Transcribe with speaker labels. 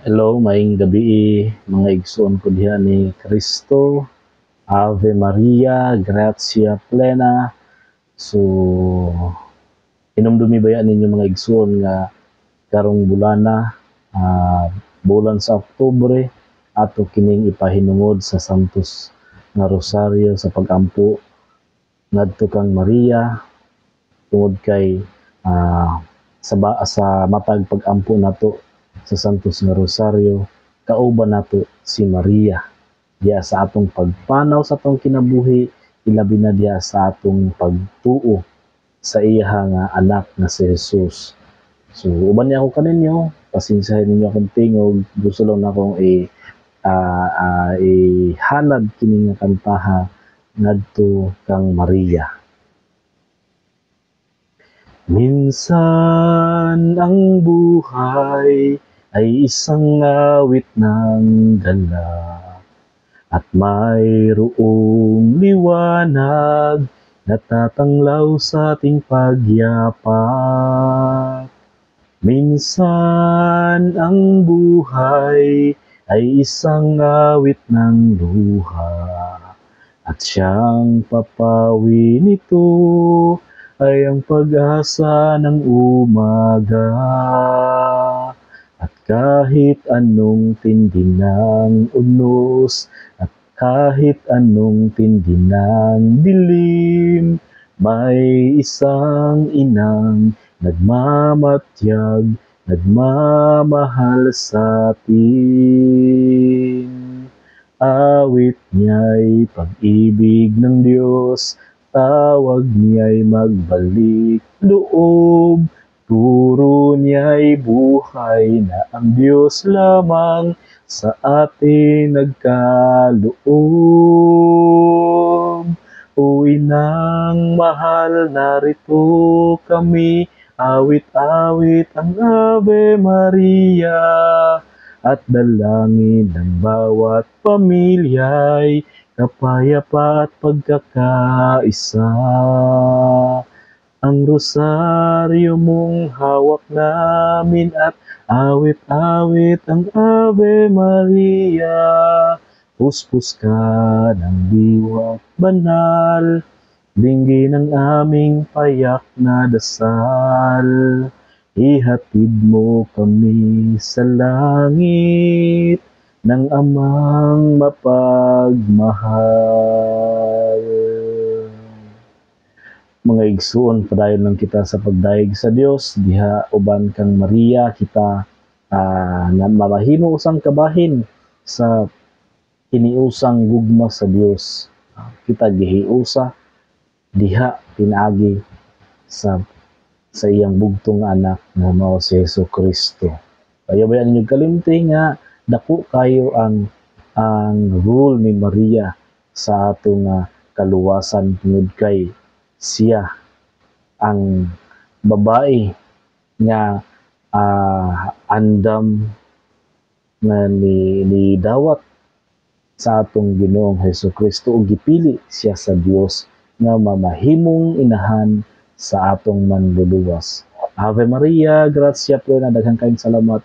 Speaker 1: Hello, maayong gabi mga igsoon ko diha ni Kristo. Ave Maria, gratia plena. So, inumdumi ba yan ninyo mga igsoon nga karong bulana, bulan sa Oktubre, ato kining ipahinungod sa Santos nga Rosario sa pagampo ngadto kang Maria tungod kay sa matag pagampo nato sa Santos nga Rosario kauban nato si Maria diya sa atong pagpanaw sa atong kinabuhi, ilabi na diya sa atong pagtuo sa iya nga anak nga si Jesus. So uban niya ako kaninyo, pasensyahan ninyo akong tingog, gusto lang na akong ihanad kini nga kantaha ngadto kang Maria. Minsan ang buhay ay isang awit ng dala at mayroong liwanag na tatanglaw sa ating pagyapat. Minsan ang buhay ay isang awit ng luha at siyang papawi nito ay ang pag-asa ng umaga. At kahit anong tindi ng unos at kahit anong tindi ng dilim, may isang inang nagmamatyag, nagmamahal sa atin. Awit niya'y pag-ibig ng Diyos, tawag niya'y magbalik loob, turo niya'y buhay na ang Diyos lamang sa atin nagkaloob. O inang mahal, narito kami, awit-awit ang Ave Maria, at dalangin ng bawat pamilya'y kapayapa at pagkakaisa. Ang rosaryo mong hawak namin at awit-awit ang Ave Maria. Puspos ka ng diwa't banal, dinggin ang aming payak na dasal. Ihatid mo kami sa langit ng amang mapagmahal. Mga igsoon, padayon lang kita sa pagdaig sa Dios, diha uban kang Maria, kita na mamahimo usang kabahin sa iniusang gugma sa Dios. Kita gihiusa diha pinaagi sa iyang bugtong anak nga mao si Jesucristo. Kaya bayan ninyo kalimti nga dako kayo ang role ni Maria sa atong kaluwasan tungod kay siya ang babae nga andam nga ni dawat sa atong Ginoong Jesucristo ug gipili siya sa Dios nga mamahimong inahan sa atong manluluwas. Ave Maria, gratia plena, daghang kayong salamat